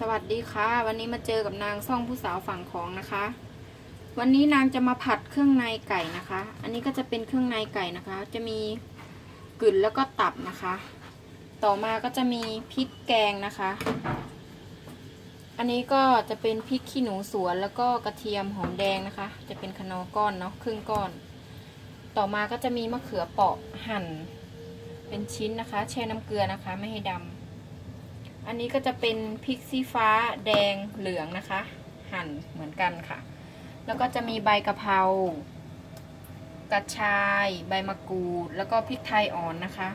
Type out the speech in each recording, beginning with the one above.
สวัสดีค่ะวันนี้มาเจอกับนางซ่องผู้สาวฝั่งของนะคะวันนี้นางจะมาผัดเครื่องในไก่นะคะอันนี้ก็จะเป็นเครื่องในไก่นะคะจะมีกึ่นแล้วก็ตับนะคะต่อมาก็จะมีพริกแกงนะคะอันนี้ก็จะเป็นพริกขี้หนูสวนแล้วก็กระเทียมหอมแดงนะคะจะเป็นคะนอก้อนเนาะครึ่งก้อนต่อมาก็จะมีมะเขือเปราะหั่นเป็นชิ้นนะคะแช่น้ำเกลือนะคะไม่ให้ดำอันนี้ก็จะเป็นพริกชี้ฟ้าแดงเหลืองนะคะหั่นเหมือนกันค่ะแล้วก็จะมีใบกะเพรากระชายใบมะกรูดแล้วก็พริกไทยอ่อนนะคะ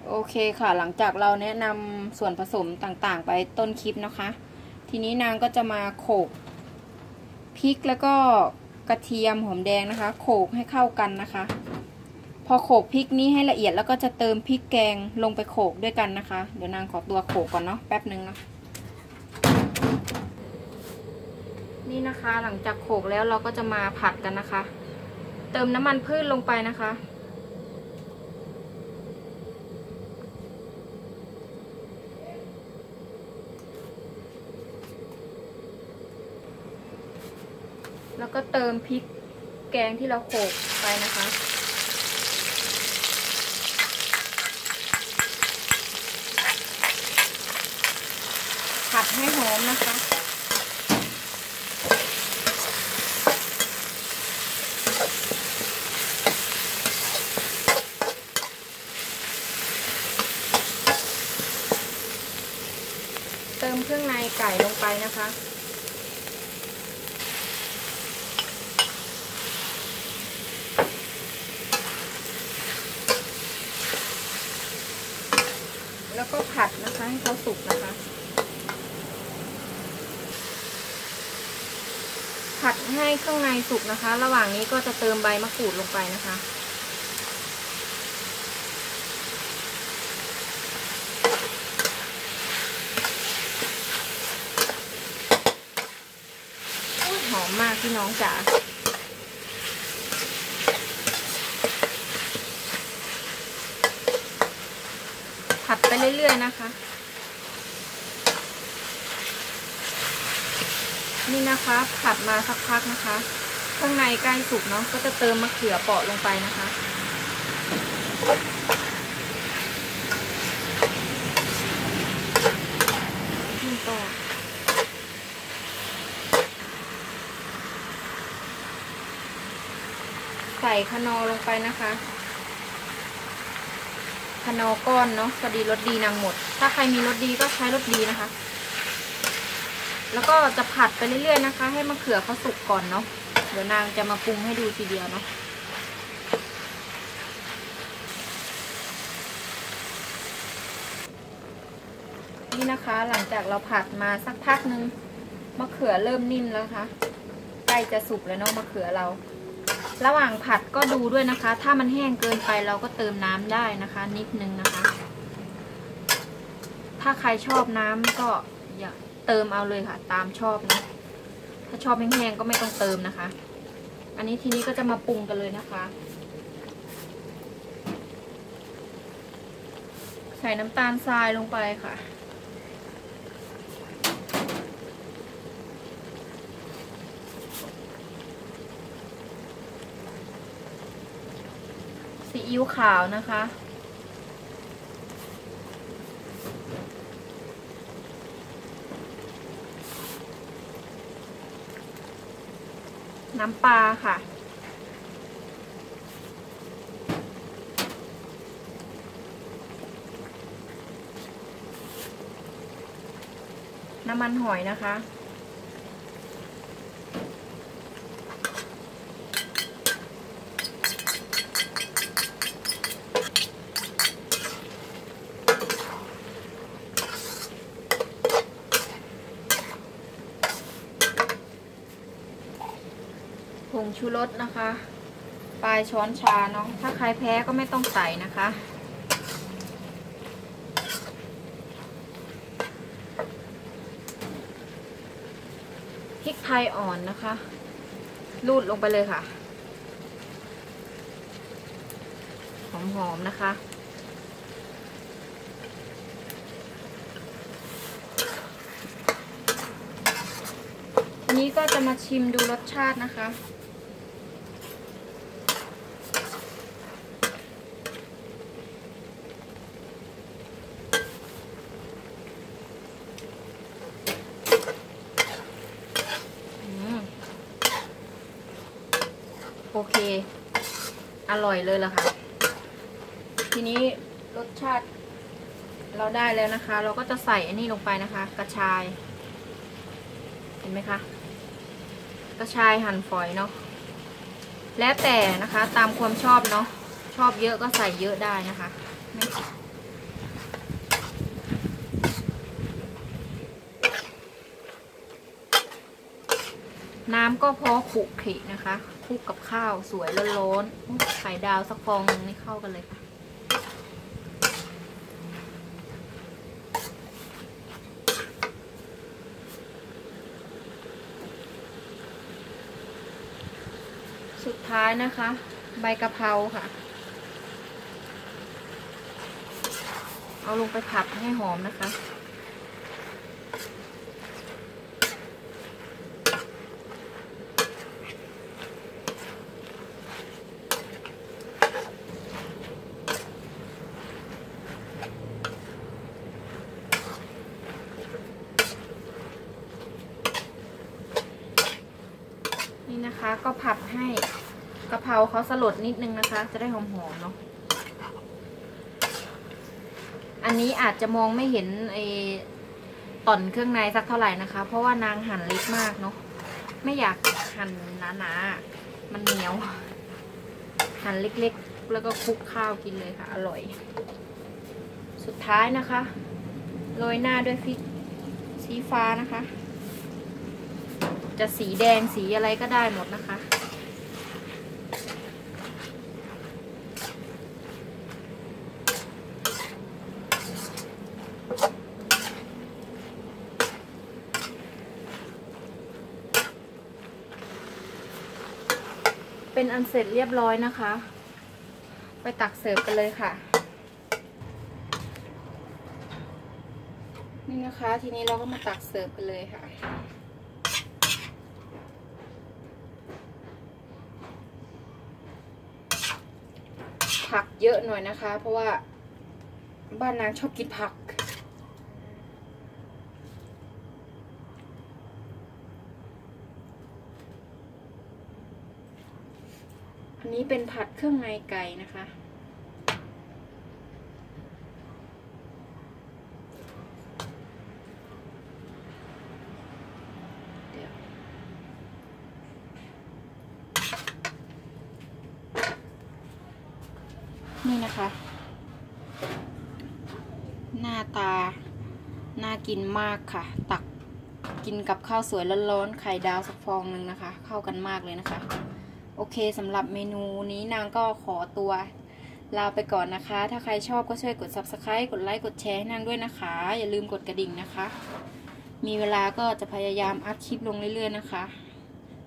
โอเคค่ะหลังจากเราแนะนำส่วนผสมต่างๆไปต้นคลิปนะคะทีนี้นางก็จะมาโขลกพริกแล้วก็กระเทียมหอมแดงนะคะโขลกให้เข้ากันนะคะพอโขลกพริกนี้ให้ละเอียดแล้วก็จะเติมพริกแกงลงไปโขลกด้วยกันนะคะเดี๋ยวนางขอตัวโขลกก่อนเนาะแป๊บนึงนะนี่นะคะหลังจากโขลกแล้วเราก็จะมาผัดกันนะคะเติมน้ำมันพืชลงไปนะคะแล้วก็เติมพริกแกงที่เราโขลกไปนะคะผัดให้หอมนะคะเติมเครื่องในไก่ลงไปนะคะแล้วก็ผัดนะคะให้เขาสุกนะคะผัดให้เครื่องในสุกนะคะระหว่างนี้ก็จะเติมใบมะกรูดลงไปนะคะหอมมากพี่น้องจ๋าผัดไปเรื่อยๆนะคะนี่นะคะผัดมาสักพักนะคะข้างในใกล้สุกเนาะก็จะเติมมะเขือเปราะลงไปนะคะนี่ก็ใส่คะนอลงไปนะคะคะนอก้อนเนาะพอดีรสดีนางหมดถ้าใครมีรสดีก็ใช้รสดีนะคะแล้วก็จะผัดไปเรื่อยๆนะคะให้มะเขือเขาสุกก่อนเนาะเดี๋ยวนางจะมาปรุงให้ดูทีเดียวเนาะนี่นะคะหลังจากเราผัดมาสักพักนึงมะเขือเริ่มนิ่มแล้วค่ะใกล้จะสุกแล้วเนาะมะเขือเราระหว่างผัดก็ดูด้วยนะคะถ้ามันแห้งเกินไปเราก็เติมน้ำได้นะคะนิดนึงนะคะถ้าใครชอบน้ำก็อย่าเติมเอาเลยค่ะตามชอบนะถ้าชอบแห้งๆก็ไม่ต้องเติมนะคะอันนี้ทีนี้ก็จะมาปรุงกันเลยนะคะใส่น้ำตาลทรายลงไปค่ะซีอิ๊วขาวนะคะน้ำปลาค่ะน้ำมันหอยนะคะผงชูรสนะคะปลายช้อนชาเนาะถ้าใครแพ้ก็ไม่ต้องใส่นะคะพริกไทยอ่อนนะคะรูดลงไปเลยค่ะ หอมๆนะคะ นี้ก็จะมาชิมดูรสชาตินะคะโอเคอร่อยเลยล่ะค่ะทีนี้รสชาติเราได้แล้วนะคะ เราก็จะใส่อันนี้ลงไปนะคะกระชายเห็นไหมคะกระชายหั่นฝอยเนาะแล้วแต่นะคะตามความชอบเนาะชอบเยอะก็ใส่เยอะได้นะคะน้ำก็พอขลุกขลินะคะคลุกกับข้าวสวยร้อนๆไข่ดาวสักฟองนึงนี่เข้ากันเลยค่ะสุดท้ายนะคะใบกะเพราค่ะเอาลงไปผัดให้หอมนะคะนี่นะคะก็ผัดให้กะเพราเขาสลดนิดนึงนะคะจะได้หอมๆเนาะอันนี้อาจจะมองไม่เห็นต่อนเครื่องในสักเท่าไหร่นะคะเพราะว่านางหั่นเล็กมากเนาะไม่อยากหั่นหนาๆมันเหนียวหั่นเล็กๆแล้วก็คลุกข้าวกินเลยค่ะอร่อยสุดท้ายนะคะโรยหน้าด้วยพริกสีฟ้านะคะจะสีแดงสีอะไรก็ได้หมดนะคะเป็นอันเสร็จเรียบร้อยนะคะไปตักเสิร์ฟกันเลยค่ะนี่นะคะทีนี้เราก็มาตักเสิร์ฟกันเลยค่ะผักเยอะหน่อยนะคะเพราะว่าบ้านนางชอบกินผักอันนี้เป็นผัดเครื่องในไก่นะคะนี่นะคะหน้าตาน่ากินมากค่ะตักกินกับข้าวสวยร้อนๆไข่ดาวสักฟองหนึ่งนะคะเข้ากันมากเลยนะคะโอเคสำหรับเมนูนี้นางก็ขอตัวลาไปก่อนนะคะถ้าใครชอบก็ช่วยกด Subscribe กดไลค์กดแชร์ให้นางด้วยนะคะอย่าลืมกดกระดิ่งนะคะมีเวลาก็จะพยายามอัพคลิปลงเรื่อยๆนะคะ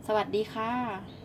สวัสดีค่ะ